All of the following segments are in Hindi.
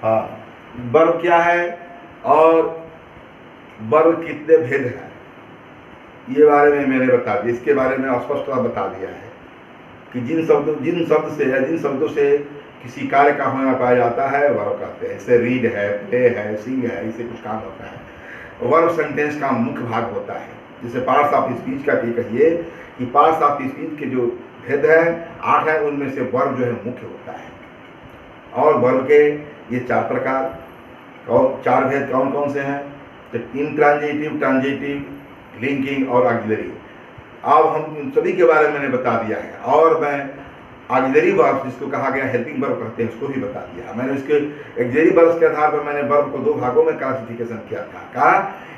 हाँ, वर्ब क्या है और वर्ब कितने भेद हैं, ये बारे में मैंने बता दिया। इसके बारे में स्पष्ट बता दिया है कि जिन शब्दों से किसी कार्य का होना पाया जाता है वर्ब कहते हैं। जैसे रीड है, प्ले है, सिंग है, इससे कुछ काम होता है। वर्ब सेंटेंस का मुख्य भाग होता है। जैसे पार्ट्स ऑफ स्पीच का कहिए कि पार्ट्स ऑफ स्पीच के जो भेद है 8 है, उनमें से वर्ब जो है मुख्य होता है। और वर्ब के ये 4 प्रकार और 4 भेद कौन कौन से हैं? तो इंट्रांजिटिव, ट्रांजिटिव, लिंकिंग और ऑक्सिलरी। अब हम इन सभी के बारे में मैंने बता दिया है। और मैं ऑक्सिलरी वर्ब, जिसको कहा गया हेल्पिंग वर्ब कहते हैं, उसको भी बता दिया। मैंने इसके ऑक्सिलरी वर्ब्स के आधार पर मैंने वर्ब को 2 भागों में क्लासिफिकेशन किया था। कहा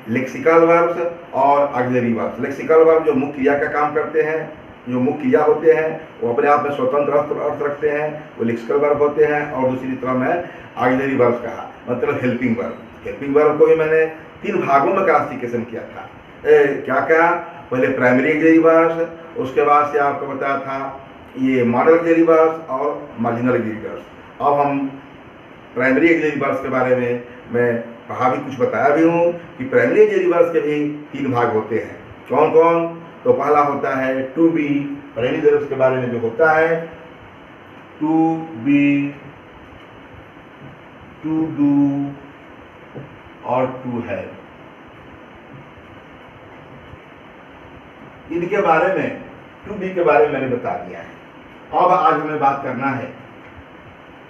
लेक्सिकल वर्ब्स और ऑक्सिलरी वर्ब्स। लेक्सिकल वर्ब जो मुख्य क्रिया का काम करते हैं, जो मुख्य क्रिया होते हैं, वो अपने आप में स्वतंत्र अर्थ रखते हैं, वो लेक्सिकल वर्ब होते हैं। और दूसरी तरफ मैं ऑक्सिलरी वर्ब्स कहा, मतलब हेल्पिंग वर्ब। हेल्पिंग वर्ब को भी मैंने 3 भागों में क्लासिफिकेशन किया था। क्या क्या? पहले प्राइमरी ऑक्सिलरी वर्ब्स, उसके बाद से आपको बताया था ये मॉडल ऑक्सिलरी वर्ब्स और मार्जिनल ऑक्सिलरी वर्ब्स। अब हम प्राइमरी ऑक्सिलरी वर्ब्स के बारे में मैं कहा भी, कुछ बताया भी हूँ कि प्राइमरी ऑक्सिलरी वर्ब्स के भी 3 भाग होते हैं। कौन कौन? तो पहला होता है टू बी। प्राइमरी वर्ब्स के बारे में जो होता है टू बी, टू डू और टू हैव, इनके बारे में, टू बी के बारे में मैंने बता दिया है। अब आज हमें बात करना है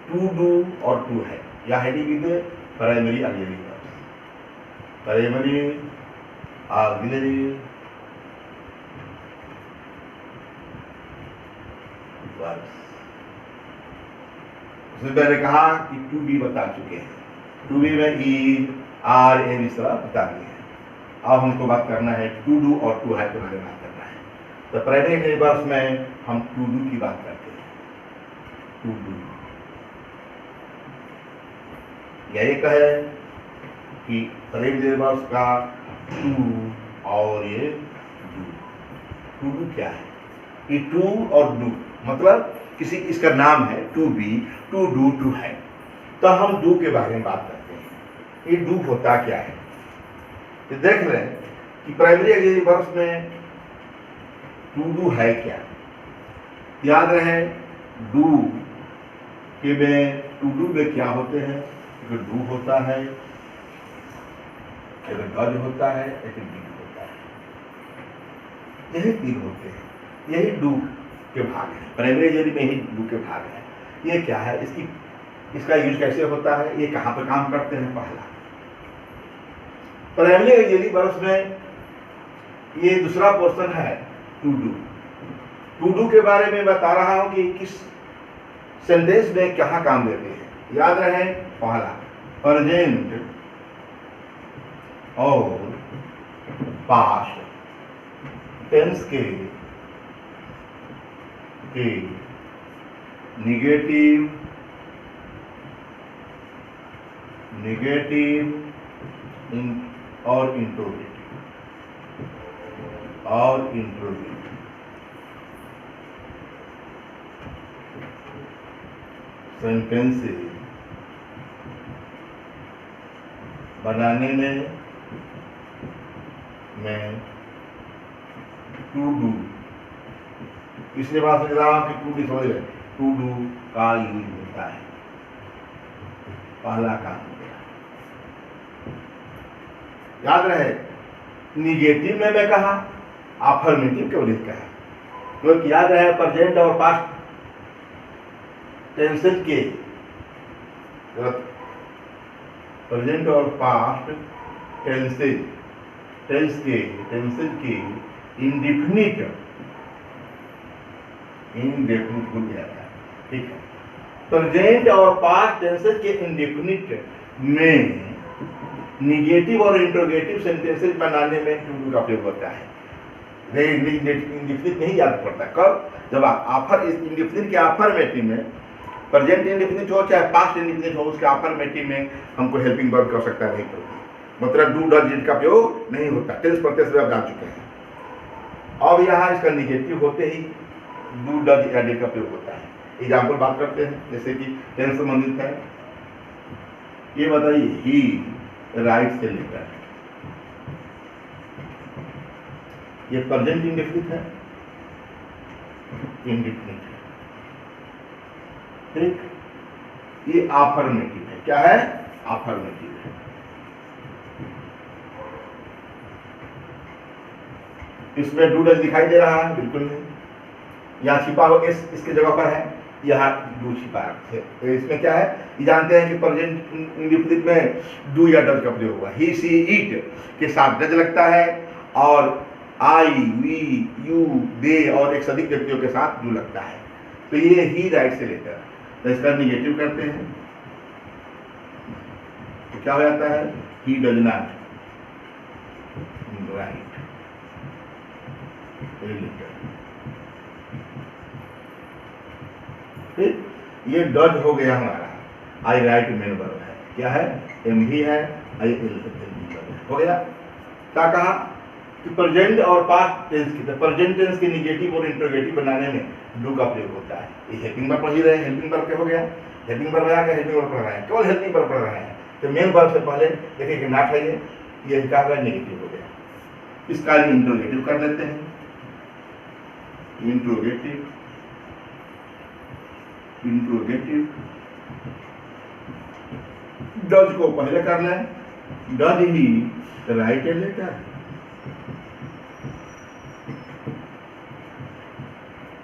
टू डू और टू है, या heading with primary auxiliary verbs. Primary auxiliary verbs. उसमें मैंने कहा कि टू बी बता चुके हैं। टू बी में ई, आर, एन इस तरह बता दिए हैं। अब हमको बात करना है टू डू और टू है के बारे में बात करना है। तो प्राइमरी ऑक्सिलरी वर्ब्स में हम टू डू की बात करते हैं। टू डू यही कहे कि प्राइमरी ऑक्सिलरी वर्ब्स का टू और ये डू। टू डू क्या है? ये टू और डू मतलब किसी इसका नाम है to be, to do, to है। तो हम डू के बारे में बात करते हैं। ये डू होता क्या है? तो देख रहे हैं कि प्राइमरी ऑक्सिलरी वर्ब्स में टू डू है क्या। याद रहे डू के में, टू डू में क्या होते हैं? एक डू होता है, एक डज होता है, एक डिड होता है। यही 3 होते हैं। यही डू के भाग हैं। प्राइमरी ऑक्सिलरी में ही डू के भाग हैं। ये क्या है? इसका यूज कैसे होता है? ये कहाँ पर काम करते हैं? पहला प्राइमरी ऑक्सिलरी वर्ब्स में ये दूसरा पोर्शन है टू डू। टू डू के बारे में बता रहा हूं कि किस सेंटेंस में क्या काम देते हैं। याद रहे पहला प्रेजेंट और पास्ट टेंस के निगेटिव और इंट्रोगेटिव सेंटेंसेस बनाने में मैं टू डू, इसलिए बात समझ रहा हूं कि टू डू समझ रहे, टू डू का यूज होता है। पहला काम हो गया। याद रहे निगेटिव में मैं कहा, अफर्मेटिव के वजह कहा, क्योंकि याद रहे प्रेजेंट और पास्ट टेंसेस के, प्रेजेंट और पास्ट टेंसेस के इंडेफिनिट भूल जाता है, ठीक है। प्रेजेंट और पास्ट टेंसेस के इंडेफिनिट में निगेटिव और इंट्रोगेटिव सेंटेंसेस बनाने में टू डू का प्रयोग होता है। इंडेफिनिट नहीं याद पड़ता कब, जब आफर इंडेफिनिट के अफर्मेटिव में, प्रेजेंट इंडेफिनिट हो चाहे पास्ट इंडेफिनिट हो, उसके अफर्मेटिव में हमको हेल्पिंग वर्ब की आवश्यकता नहीं पड़ती, मतलब डू डज डिड का प्रयोग नहीं होता। टेंस प्रत्यय से आप जान चुके हैं। अब यहाँ इसका निगेटिव होते ही डू डज या डिड का प्रयोग होता है। एग्जाम्पल बात करते हैं, जैसे कि टेंस संबंधित है, ये बताइए, ही राइट्स ए लेटर, ये प्रेजेंट इंडेफिनिट है, इंडेफिनिट है, ठीक। ये अफर्मेटिव है, क्या है? अफर्मेटिव है। इसमें डू डज दिखाई दे रहा है? बिल्कुल नहीं, यहाँ छिपा हो इसके जगह पर है, यहाँ डू छिपा है। तो इसमें क्या है? ये जानते हैं कि प्रेजेंट इंडेफिनिट में डू या डज का प्रयोग हुआ। ही सी इट के साथ डज लगता है, और आई वी यू दे और एक से अधिक व्यक्तियों के साथ डू लगता है। तो ये ही राइट्स ए लेटर। तो इसका निगेटिव करते हैं तो क्या हो जाता है? He does not write a letter. ठीक, ये डज हो गया हमारा। आई राइट मेन वर्ब है, क्या है? एम भी है, आई एल हो गया। क्या कहा कि प्रेजेंट और पास्ट टेंस की, प्रेजेंट टेंस के निगेटिव और इंटरोगेटिव बनाने में डू का प्रयोग होता है। ये हेल्पिंग वर्ब पढ़ ही रहे हैं, हेल्पिंग वर्ब क्या हो गया? हेल्पिंग वर्ब आ गया, हेल्पिंग वर्ब पढ़ रहे हैं, केवल हेल्पिंग वर्ब पढ़ रहे हैं। तो मेन वर्ब से पहले देखिए कि नॉट है, ये क्या हो गया? नेगेटिव हो गया। इसका इंटरोगेटिव कर लेते हैं, इंटरोगेटिव, इंटरोगेटिव डज को पहले कर लें, does he write a letter.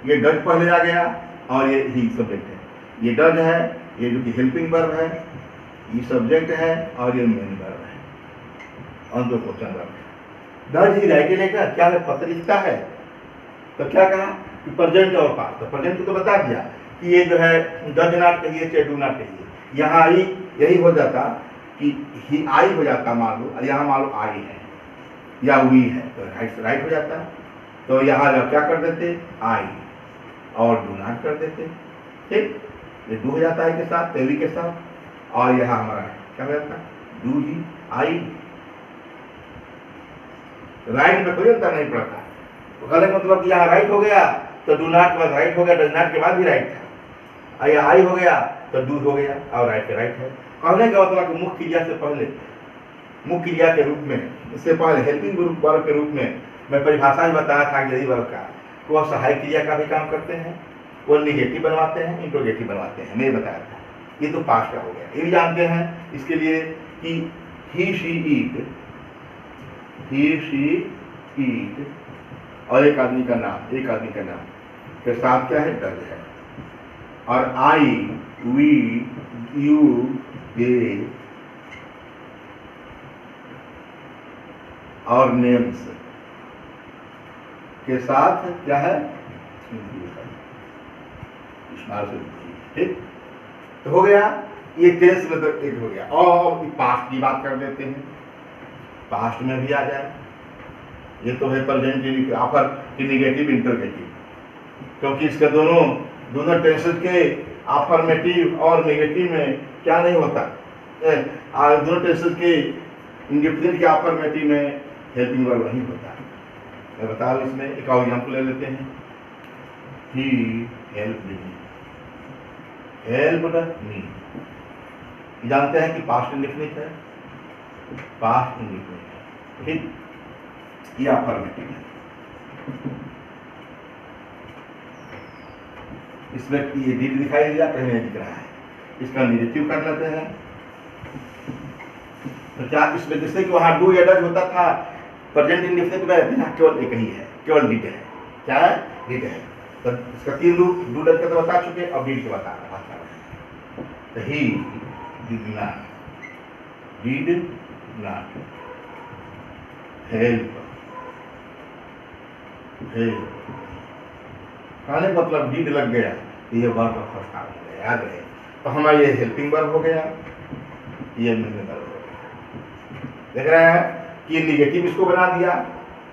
ये डज पहले आ गया और ये ही सब्जेक्ट है। ये डज है, ये जो कि हेल्पिंग वर्ब है, ये सब्जेक्ट है, और ये मेन वर्ब है, और दो क्वेश्चन वर्ब है। Does he write a letter क्या है? पत्र लिखता है। तो क्या कहा कि प्रेजेंट और पास्ट। तो प्रेजेंट को तो बता दिया कि ये जो है डज नॉट कहिए चाहे डू नॉट कहिए, यहाँ ही यही हो जाता कि ही आई हो जाता मान लो, और यहाँ मान लो आई है या वी है, तो राइट हो जाता है। तो यहाँ जब क्या कर देते? आई और डू नॉट कर देते, ठीक। ये डू हो जाता है के साथ, वी के साथ, और यहाँ हमारा क्या हो जाता? Do he I. राइट में कोई अंतर नहीं पड़ता। तो कहने का मतलब कि यहाँ राइट हो गया तो डू नॉट के बाद राइट हो गया, डज नॉट के बाद भी राइट था। या आई हो गया तो डू हो गया, और राइट के राइट है। कहने का मतलब कि मुख्य क्रिया से पहले, मुख्य क्रिया के रूप में, इससे पहले हेल्पिंग वर्ब के रूप में मैं परिभाषा ही बताया था यदि वर्ब का, तो वह सहायक क्रिया का भी काम करते हैं, वो निगेटिव बनवाते हैं, इंट्रोगेटिव बनवाते हैं, मैं बताया था। ये तो पास्ट का हो गया। ये भी जानते हैं इसके लिए कि ही शी ईट, ही शी ईट, और एक आदमी का नाम, एक आदमी का नाम के साथ क्या है? डज है। और आई वी यू दे और नेम्स के साथ क्या है? ठीक, तो हो गया। ये टेंस में तो एक हो गया। और पास्ट की बात कर लेते हैं, पास्ट में भी आ जाए। ये तो है प्रेजेंट ऑफर की निगेटिव इंटरोगेटिव, क्योंकि इसके दोनों टेंसेस के अफर्मेटिव और नेगेटिव में क्या नहीं होता, दोनों टेंसेस के इंडेफिनिट के अफर्मेटिव में हेल्पिंग वर्ब नहीं होता। मैं बताओ, इसमें एक और एग्जाम्पल ले लेते हैं। He helped me, helped me, जानते हैं कि पास्ट इंडेफिनिट है, पास्ट इंडेफिनिट है, ठीक। ये अफर्मेटिव है। इसमें ये डिड दिखाई दिया, कहीं नहीं दिख रहा है। इसका निगेटिव कर लेते हैं। तो क्या इसमें जैसे कि वहां डू या डज होता था, प्रेजेंट इंडेफिनिट में केवल एक ही है, केवल डिड है। क्या है? डिड है। तो इसका तीन रूप, डू डज का तो बता चुके, अब डिड के बता रहे हैं। तो ही डिड नॉट हेल्प, कहने मतलब डिड लग गया, ये वर्ब का फर्स्ट काम हो गया, याद रहे। तो हमारा ये हेल्पिंग वर्ब हो गया, ये मेन वर्ब हो गया। देख रहे हैं कि ये निगेटिव इसको बना दिया,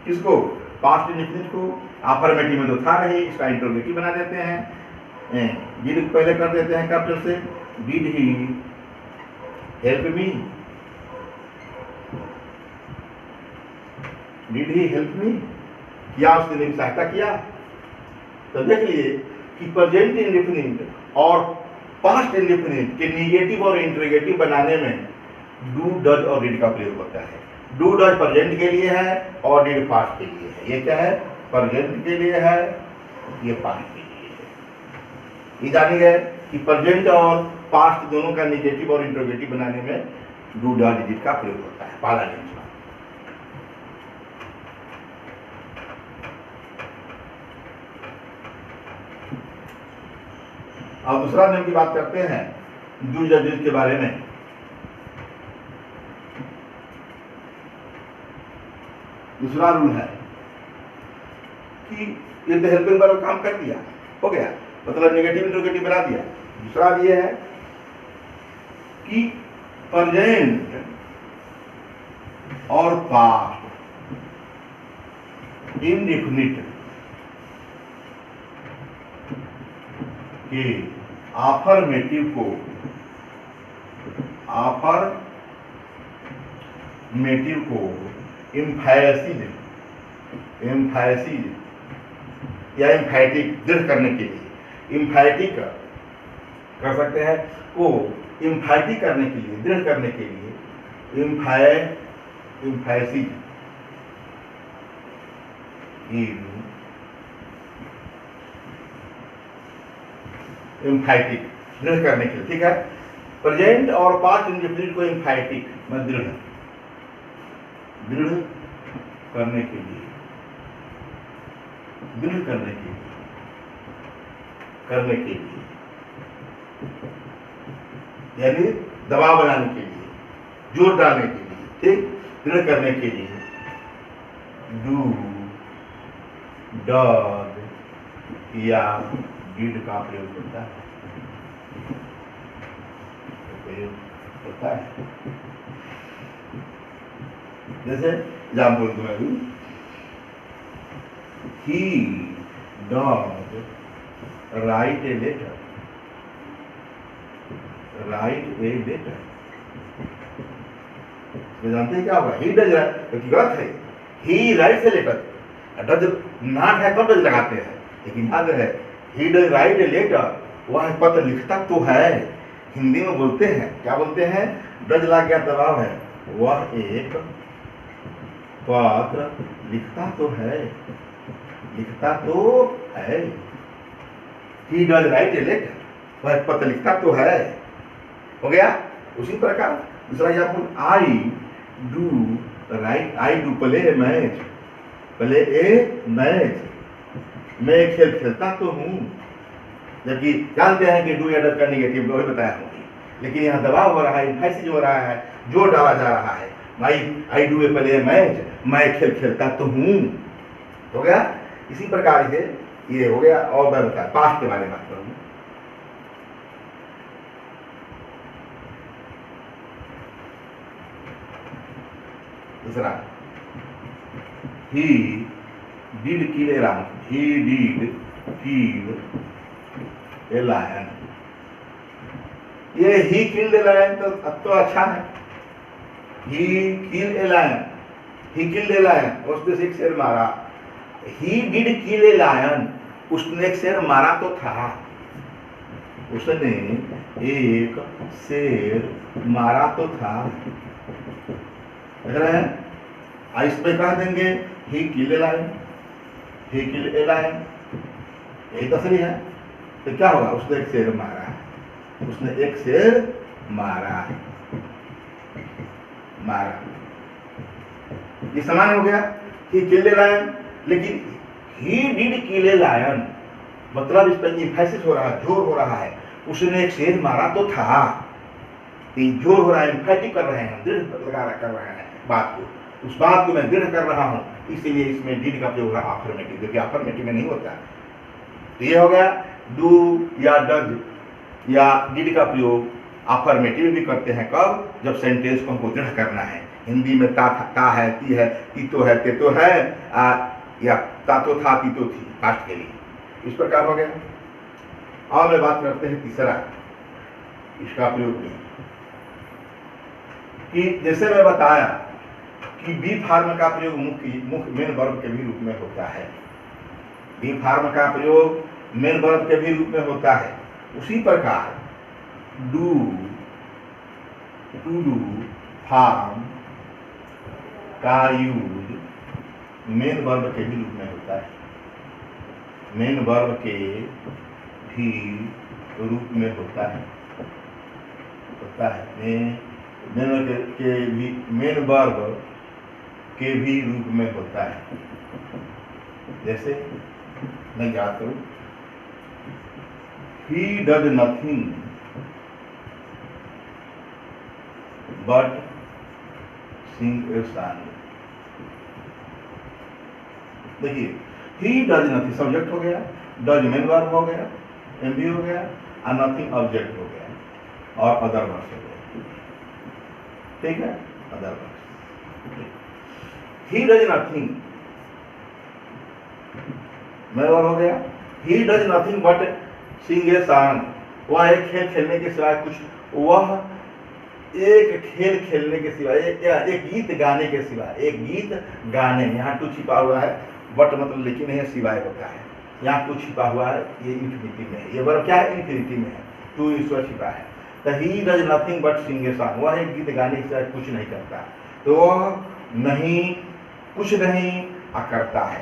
किसको? पास्ट इंडेफिनिट को। अफर्मेटिव में तो था नहीं, इसका इंट्रोगेटिव बना देते हैं, डिड पहले कर देते हैं कैपिटल से। Did he help me, did he help me, क्या उसने मेरी सहायता किया? तो देख लिए कि प्रेजेंट इंडेफिनिट और पास्ट इंडेफिनिट के निगेटिव और इंटरोगेटिव बनाने में डू, डज और डिड का प्रयोग होता है। डू डज प्रेजेंट के लिए है और डिड पास्ट के लिए है। ये क्या है? प्रेजेंट के लिए है, ये पास्ट के लिए है। ये जानी गए कि प्रेजेंट और पास्ट दोनों का निगेटिव और इंटरोगेटिव बनाने में डू, डज, डिड का प्रयोग होता है। पहला नियम। अब दूसरा नियम की बात करते हैं, डू या डिड के बारे में। दूसरा रूल है कि ये तो हेल्पिंग वर्ब काम कर दिया, हो गया, मतलब नेगेटिव इंटरोगेटिव बना दिया। दूसरा ये है कि प्रेजेंट और पास्ट इंडेफिनिट के आफर्मेटिव को एम्फैसिस या एम्फैटिक दृढ़ करने के लिए, एम्फैटिक कर सकते हैं, को एम्फैटिक करने के लिए, दृढ़ करने के लिए एम्फैसिस एम्फैटिक दृढ़ करने के लिए, ठीक है। प्रेजेंट और पास्ट इंडेफिनिट को एम्फैटिक में दृढ़ करने के लिए, दृढ़ करने के लिए यानी दबाव बनाने के लिए, जोर डालने के लिए, ठीक, दृढ़ करने के लिए डू, डज या डिड का प्रयोग होता है, जैसे एग्जाम्पल दूंगा, he does write a letter, जानते हैं क्या होगा? ही डज राइट, गलत है, he writes a letter, does not है तो डज लगाते हैं, लेकिन याद है he does write a letter, वह पत्र लिखता तो है। हिंदी में बोलते हैं, क्या बोलते हैं? डज ला गया दबाव है, वह एक पत्र लिखता तो है, he does write a letter, वह पत्र लिखता तो है, हो गया। उसी प्रकार दूसरा example, I do right, I do play A match, मैं खेल खेलता तो हूँ, जबकि जानते हैं कि डू या डज का नेगेटिव वही बताया हूँ, लेकिन यहाँ दबाव हो रहा है, एम्फैसिस हो रहा है, जोर डाला जा रहा है। I do a play A match, मैं खेल खेलता तो हूँ, हो गया। इसी प्रकार से ये हो गया। और मैं बता पास्ट के बारे में बात करूँगा। दूसरा, he did kill a lion, he did kill a lion, ये ही killed a lion तो अब तो अच्छा है। he killed a lion, उसने एक शेर मारा। he did kill a lion, उसने एक शेर मारा तो था, उसने एक शेर मारा तो था, देख रहे हैं। इस पे कह देंगे he killed a lion, यही तस्वीर है। तो क्या होगा? उसने एक शेर मारा, ये समान हो गया। he killed a lion, लेकिन he did kill a lion मतलब इस पर एम्फैसिस हो रहा है, जोर हो रहा है, उसने एक शेर मारा तो था, जोर हो रहा है, एम्फैटिक कर रहे हैं, दृढ़ कर रहे हैं बात को, उस बात को मैं दृढ़ कर रहा हूं, इसीलिए इसमें डिड का प्रयोग हो रहा है अफर्मेटिव, जो कि अफर्मेटिव में नहीं होता। तो ये हो गया डू या डज या डिड का प्रयोग अफर्मेटिव भी करते हैं। कब? जब सेंटेंस को हमको दृढ़ करना है। हिंदी में ता है, ती है, ती तो है, ते तो है, या ता तो था, ती तो थी, पास्ट के लिए। इस प्रकार हो गया। और मैं बात करते हैं तीसरा, इसका प्रयोग भी, कि जैसे मैं बताया कि बी फार्म का प्रयोग मुख्य मेन वर्ब के भी रूप में होता है, बी फार्म का प्रयोग मेन वर्ब के भी रूप में होता है। उसी प्रकार डू, टू डू, फार्म का यूज मेन वर्ब के भी रूप में होता है, मेन वर्ब के भी रूप में होता है मेन वर्ब के भी रूप में होता है। जैसे मैं याद करूं, he does nothing but sing a song। देखिए, he does nothing सब्जेक्ट हो गया, does मेन वर्ब हो गया, एमबी हो गया, और नथिंग ऑब्जेक्ट हो गया और अदर वर्ड्स हो गया। ठीक है, other words. He does nothing main verb हो गया, he does nothing but sing a song. वह एक खेल खेलने के सिवाय कुछ, वह एक खेल खेलने के सिवाय, एक गीत गाने के सिवाय, एक गीत गाने, यहाँ टू छिपा हुआ है, बट मतलब लेकिन नहीं, सिवाय होता है। यहाँ टू छिपा हुआ है, ये इन्फिनिटी में है, ये वर्ब क्या है, इन्फिनिटी में है, टू ईश्वर छिपा है। तो he does nothing but sing a song, वह एक गीत गाने के सिवाय कुछ नहीं करता, तो वह नहीं, कुछ नहीं करता है।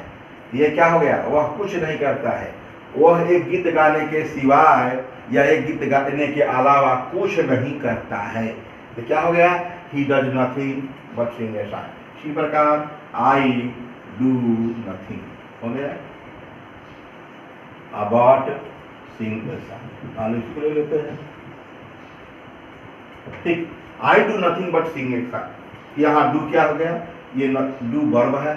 ये क्या हो गया, वह कुछ नहीं करता है, वह एक गीत गाने के सिवाय या एक गीत गाने के अलावा कुछ नहीं करता है। तो क्या हो गया, he does nothing but sing a song. इसी प्रकार आई डू नथिंग हो गया, अबाउट सिंग ए सॉन्ग। मान लो इसको ले लेते हैं, ठीक, I do nothing but sing a song. यहाँ डू क्या हो गया, ये डू वर्ब है,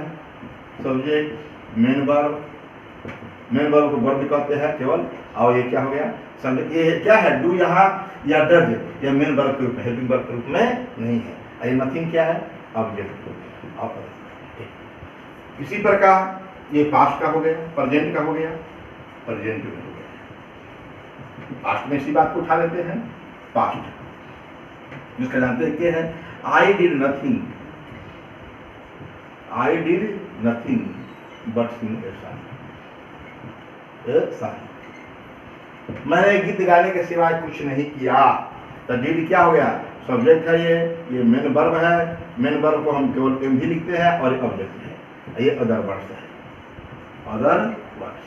subject main verb, main verb को वर्ब कहते हैं केवल, और ये क्या हो गया, सब्जेक्ट। ये क्या है, डू यहाँ या डज, या मेन वर्ब के रूप में, हेल्पिंग वर्ब के रूप में नहीं है। ये नथिंग क्या है, ऑब्जेक्ट हो गया। इसी प्रकार ये पास्ट का हो गया, प्रेजेंट का हो गया, प्रेजेंट में हो गया। पास्ट में इसी बात को उठा लेते हैं, पास्ट जिसका जानते हैं क्या है, I did nothing, I did nothing but sing a song. मैंने गीत गाने के सिवाय कुछ नहीं किया। तो डिड क्या हो गया, सब्जेक्ट है, ये मेन वर्ब है, मेन वर्ब को हम केवल एम भी लिखते हैं, और ये ऑब्जेक्ट है, ये अदर वर्ड्स है, अदर वर्ड्स।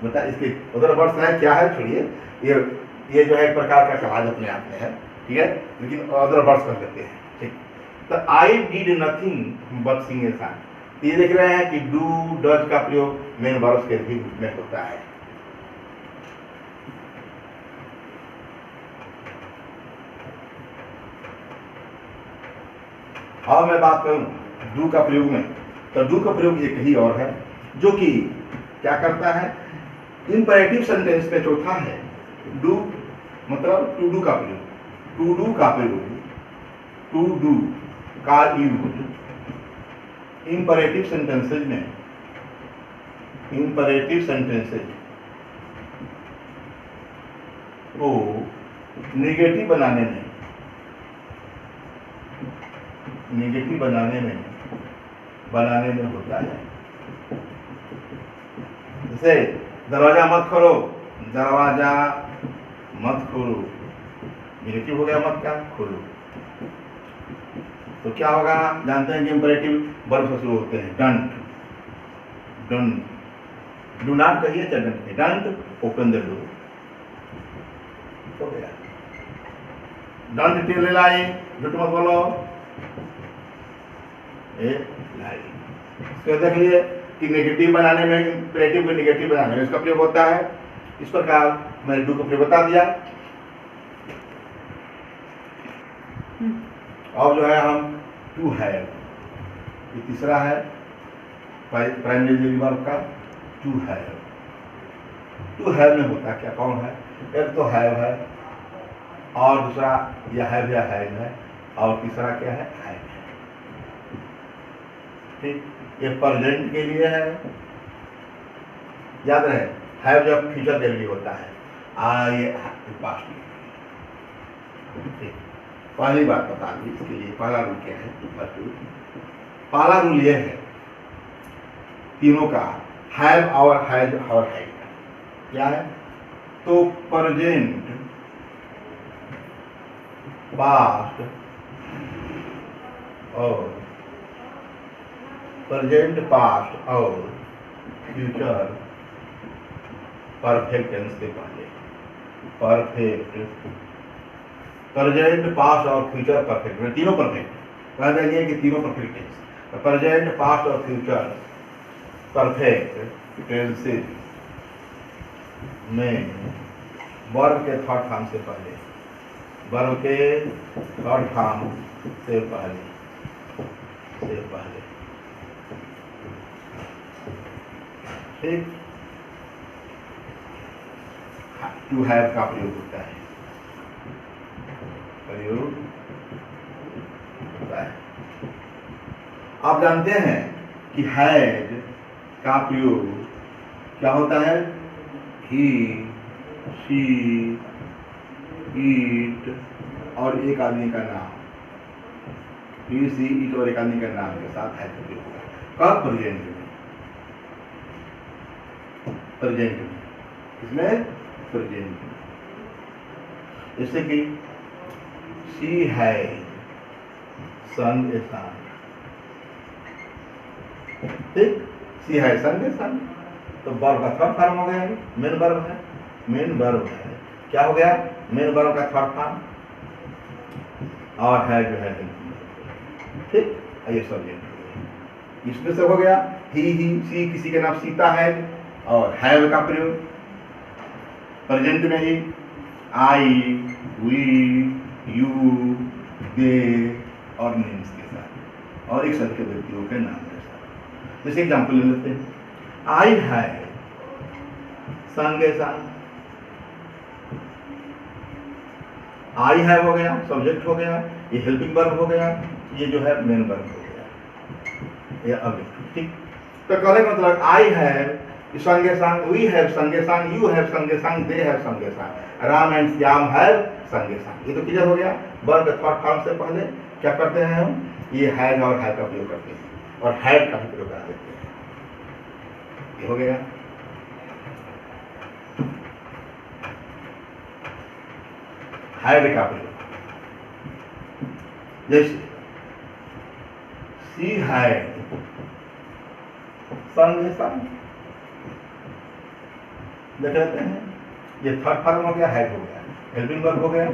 बता इसके अदर वर्ड्स है क्या है, छोड़िए, ये जो है एक प्रकार का समाज अपने आप में है, ठीक है, लेकिन अदर वर्ड्स कर देते हैं, ठीक। तो I did nothing but sing a song. ये देख रहे हैं कि डू डज का प्रयोग मेन वर्ब्स के भी रूप में होता है। अब मैं बात करूं डू का प्रयोग में, तो डू का प्रयोग एक ही और है, जो कि क्या करता है, इंपरेटिव सेंटेंस में चौथा है। डू मतलब टू डू का प्रयोग, टू डू का प्रयोग, टू डू का यूज इंपरेटिव सेंटेंसेज में, इंपरेटिव सेंटेंसेज को नेगेटिव बनाने में, नेगेटिव बनाने में होता है। जैसे दरवाजा मत खोलो, दरवाजा मत खोलो, नेगेटिव हो गया, मत का खोलो। तो क्या होगा, जानते हैं कि इंपरेटिव वर्ब से शुरू होते हैं, डंट, डंट, डू नॉट कहिए, don't, don't open the door, हो गया। डंट टेल लाई, झूठ मत बोलो, तो देख लिए कि नेगेटिव बनाने में, इंपरेटिव को नेगेटिव बनाने में इसका प्रयोग होता है। इस प्रकार मैंने डू का प्रयोग बता दिया। अब जो है हम टू हैव, ये तीसरा है प्राइमरी वर्ब का, टू हैव। टू हैव में होता क्या, कौन है, एक तो हैव है, और दूसरा या हैव है, और तीसरा क्या है, हैव है। ठीक, ये प्रेजेंट के लिए है, याद रहे, हैव जब फ्यूचर के लिए होता है, ये पास्ट में। ठीक, पहली बात बता दी इसके लिए, पहला रूल क्या है, पहला रूल ये है तीनों का, हैव और हैज और हैव का क्या है, तो प्रेजेंट पास्ट और प्रेजेंट, पास्ट और फ्यूचर परफेक्ट टेंस के पहले, परफेक्ट, प्रेजेंट, पास्ट और फ्यूचर परफेक्ट, तीनों परफेक्ट, कह देंगे कि तीनों परफेक्ट टेंस, प्रेजेंट, पास्ट और फ्यूचर परफेक्ट टेंसेज में वर्ब के थर्ड फॉर्म से पहले, वर्ब के थर्ड फॉर्म से पहले ठीक टू हैव का प्रयोग होता है, आप जानते हैं कि हैज का प्रयोग क्या होता है, ही, शी, ईट और एक आदमी का नाम, ही, सी, ईट और एक आदमी का नाम के साथ हैज का प्रयोग होता है। कब? प्रेजेंट में, प्रेजेंट में, इसमें प्रेजेंट में, जैसे कि she has sung a song, ठीक, she has sung a song, तो वर्ब का थर्ड फॉर्म हो गया, मेन वर्ब है, मेन वर्ब है, क्या हो गया, मेन वर्ब का थर्ड फॉर्म, और है जो है ठीक, ये सब्जेक्ट इसमें से हो गया, ही, सी, किसी के नाम सीता है, और हैव का प्रयोग प्रेजेंट में ही, आई, वी, यू, दे और नेम्स के साथ, और एक शब्द के व्यक्तियों के नाम के साथ। जैसे एग्जाम्पल ले लेते हैं, आई हैव संग ए सॉन्ग, आई हैव हो गया, सब्जेक्ट हो गया, ये हेल्पिंग वर्ब हो गया, ये जो है मेन वर्ब हो गया, ये ऑब्जेक्ट, ठीक। तो कहने का मतलब आई हैव संग ए सॉन्ग, वी हैव संग ए सॉन्ग, यू हैव संग ए सॉन्ग, दे हैव संग a song, Ram and Shyam have संग ए सॉन्ग। ये तो क्लियर हो गया। वर्ब थर्ड फॉर्म से पहले क्या करते हैं हम, ये हैव और हैव का प्रयोग करते हैं, और हैव का भी प्रयोग करा देते हैं, ये हो गया। हैव का प्रयोग, जैसे सी हैड संग ए सॉन्ग, देख लेते हैं, ये थर्ड फॉर्म हो गया, हैड हो गया, हेल्पिंग वर्ब हो गया,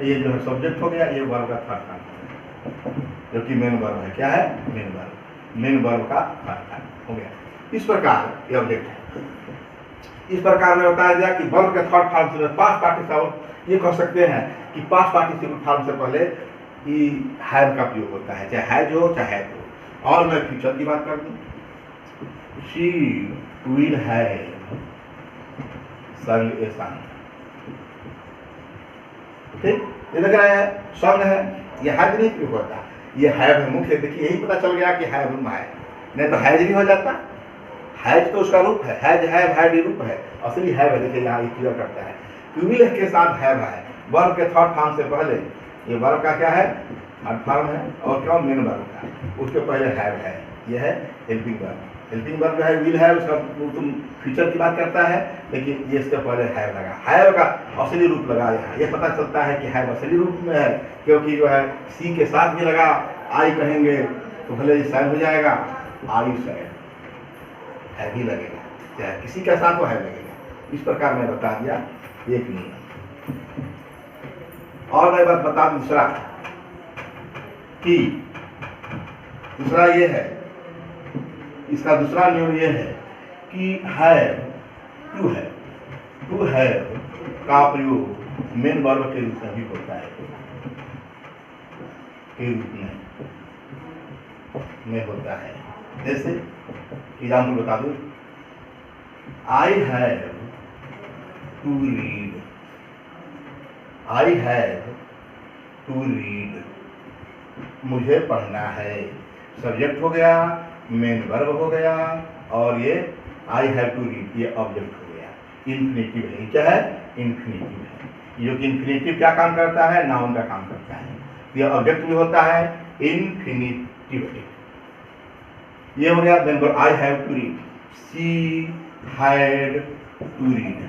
ये जो है सब्जेक्ट हो गया, ये वर्ब का थर्ड फॉर्म हो गया, जो कि मेन वर्ब है, क्या है, मेन वर्ब, मेन वर्ब का थर्ड फॉर्म हो गया। इस प्रकार ये ऑब्जेक्ट है। इस प्रकार में बताया गया कि वर्ब के थर्ड फॉर्म से पास्ट पार्टिसिपल, ये कह सकते हैं कि पास्ट पार्टिसिपल फॉर्म से पहले ही हैव का प्रयोग होता है, चाहे हैज हो चाहे हैव हो। और मैं फ्यूचर की बात कर दूं, शी विल हैव संग ए सॉन्ग, ठीक, ये लग रहा है संग है, ये हैज नहीं प्रयोग होता, ये हैव है मुख्य। देखिए यही पता चल गया कि हैव है, नहीं तो हैज नहीं हो जाता, हैज तो उसका रूप है, हैज हैव हैड रूप है, असली हैव है। देखिए यहाँ क्लियर करता है, विल के साथ हैव है, वर्ब के थर्ड फॉर्म से पहले, ये वर्ब का क्या है, थर्ड फॉर्म है, और क्या मेन वर्ब का, उसके पहले हैव है, ये है हेल्पिंग वर्ब। हेल्पिंग वर्ब जो है विल है, उसका तुम फ्यूचर की बात करता है, लेकिन ये इसके पहले हैव लगा, हैव का असली रूप लगा यहाँ। ये पता चलता है कि हैव असली रूप में है, क्योंकि जो है सी के साथ भी लगा, आई कहेंगे तो भले ही शायद हो जाएगा, आई शायद है भी लगेगा, चाहे किसी के साथ वो है लगेगा। इस प्रकार मैं बता दिया एक नियम। और मैं बात बता दूसरा कि दूसरा ये है, इसका दूसरा नियम ये है कि हैव टू हैव का प्रयोग मेन वर्ब के रूप में भी होता है, के रूप में होता है। जैसे एग्जाम्पल बता दूं, I have to read, I have to read, मुझे पढ़ना है, सब्जेक्ट हो गया, मेन वर्ब हो गया, और ये आई हैव टू रीड ये ऑब्जेक्ट हो गया। इन्फिनेटिव है, क्या है, इन्फिनेटिव है, जो कि इन्फिनेटिव क्या काम करता है, नाउन का काम करता है। ये ऑब्जेक्ट भी होता है इन्फिनेटिव। ये हो गया main verb, I have to read, she had to read,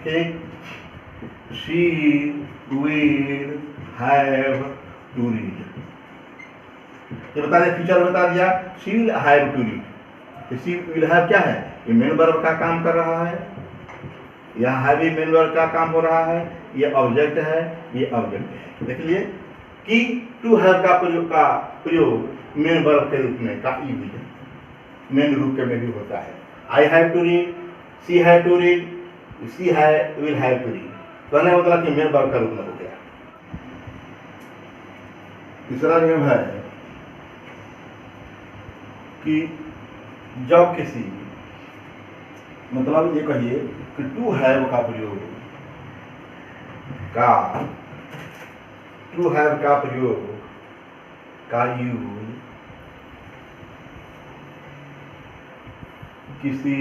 ठीक। She will have to read. ये बता दें, फ्यूचर बता दिया, she will have to read. She will have क्या है, ये मेन वर्ब का काम कर रहा है, यहाँ हैव भी मेन वर्ब का काम हो रहा है, ये ऑब्जेक्ट है, ये ऑब्जेक्ट है। देख लिए कि टू हैव का प्रयोग मेन वर्ब के रूप में का यूज मेन रूप के में भी होता है। I have to read, she have to read, she will have to read, कहने मतलब कि मेन वर्ब का रूप में हो गया। तीसरा नियम है कि जब किसी, मतलब ये कहिए कि टू हैव का प्रयोग का यूज किसी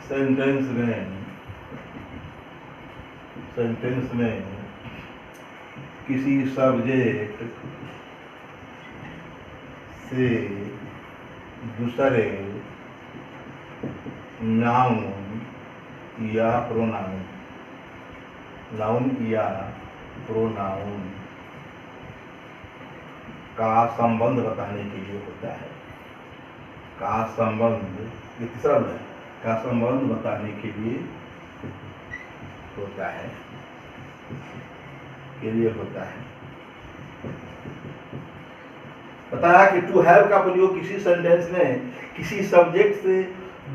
सेंटेंस में किसी सब्जेक्ट से दूसरे नाउन या प्रोनाउन का संबंध बताने के लिए होता है। का संबंध, ये तीसरा है, का संबंध बताने के लिए होता है, बताया कि टू हैव का प्रयोग किसी सेंटेंस में किसी सब्जेक्ट से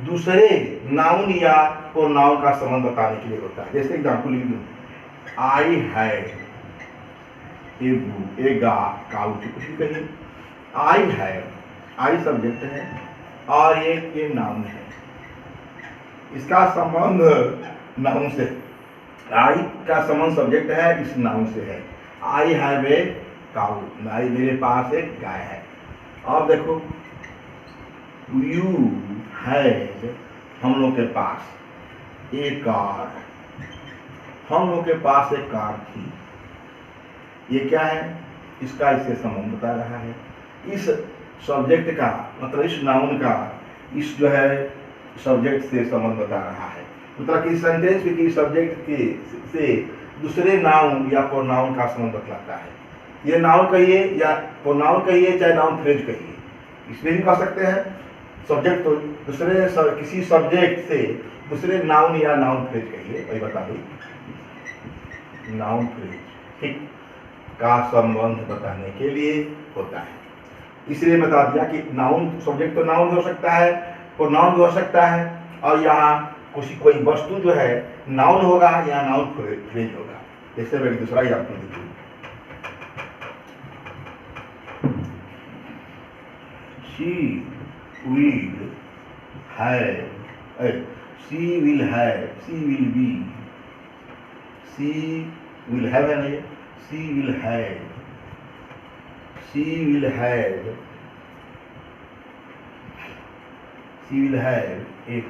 दूसरे नाउन या प्रोनाउन का संबंध बताने के लिए होता है। जैसे एग्जाम्पल लिख दूं, आई हैव ए काउच, कुछ भी कहिए, आई हैव, आई सब्जेक्ट है और ये नाउन है, इसका संबंध नाउन से, आई का संबंध सब्जेक्ट है, इस नाउन से है। आई हैव ए काउ, आई मेरे पास एक गाय है। और देखो, यू हैव, हम लोग के पास एक कार, हम लोग के पास एक कार थी। ये क्या है, इसका इससे संबंध बता रहा है। इस सब्जेक्ट का मतलब इस नाउन का इस जो है सब्जेक्ट से संबंध बता रहा है। मतलब कि सेंटेंस में किसी सब्जेक्ट के से दूसरे नाउन या प्रोनाउन का संबंध बतलाता है। ये नाउन कहिए या प्रोनाउन कहिए, चाहे नाउन फ्रेज कहिए, इसमें भी कह सकते हैं। सब्जेक्ट तो दूसरे किसी सब्जेक्ट से दूसरे नाउन या नाउन फ्रेज कहिए, वही बता दो, नाउन फ्रेज, ठीक, का संबंध बताने के लिए होता है। इसलिए बता दिया कि नाउन सब्जेक्ट तो नाउन हो सकता है, प्रोनाउन भी हो सकता है, और यहाँ कोई वस्तु जो है नाउन होगा या नाउन फ्रेज होगा। जैसे मैं दूसरा एग्जाम्पल देती हूँ, she will have, she will have, she will be, she will have है ना, ये she will have, she will have, she will have a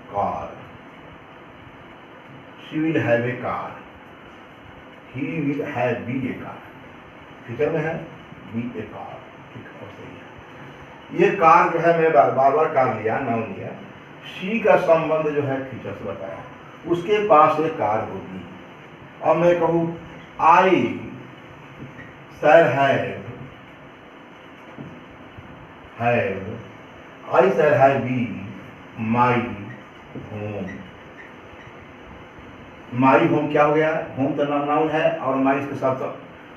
car, she will have a car, he will have be a car, future में है बी ए कार, ठीक है, सही है। ये कार जो है, मैं बार बार कार लिया, नाउन लिया, शी का संबंध जो है फ्यूचर से बताया, उसके पास एक कार होगी। और मैं कहूँ I shall have, I shall have be my home. My home क्या हो गया, होम तो नाउन है और माई इसके साथ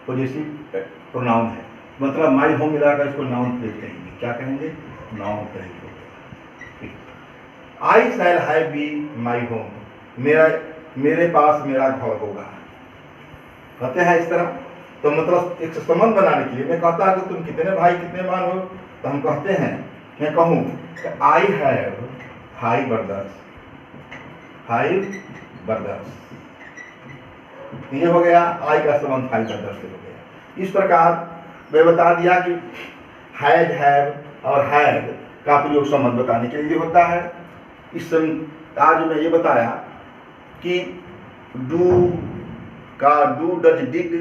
पॉजिटिव प्रोनाउन है, मतलब माई होम मिलाकर इसको नाउन फ्रेज कहेंगे। क्या कहेंगे, नाउन फ्रेज हो गया। I shall have be my home, मेरे पास मेरा घर होगा, कहते हैं इस तरह। तो मतलब एक संबंध बनाने के लिए मैं कहता है कि तुम कितने भाई कितने बहन हो, तो हम कहते हैं, मैं कहूँ कि आई हैव 5 brothers, 5 brothers, ये हो गया आई का संबंध 5 brothers से हो गया। इस प्रकार मैं बता दिया कि हैज, हैव और हैड का प्रयोग संबंध बताने के लिए होता है। इस आज मैं ये बताया कि डू का डू, डज, डिड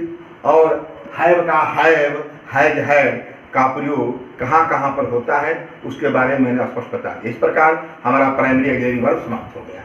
और हैव का हैव, हैज, हैड का प्रयोग कहाँ कहाँ पर होता है, उसके बारे में मैंने स्पष्ट बता दिया। इस प्रकार हमारा प्राइमरी ऑक्सिलरी वर्ब समाप्त हो गया।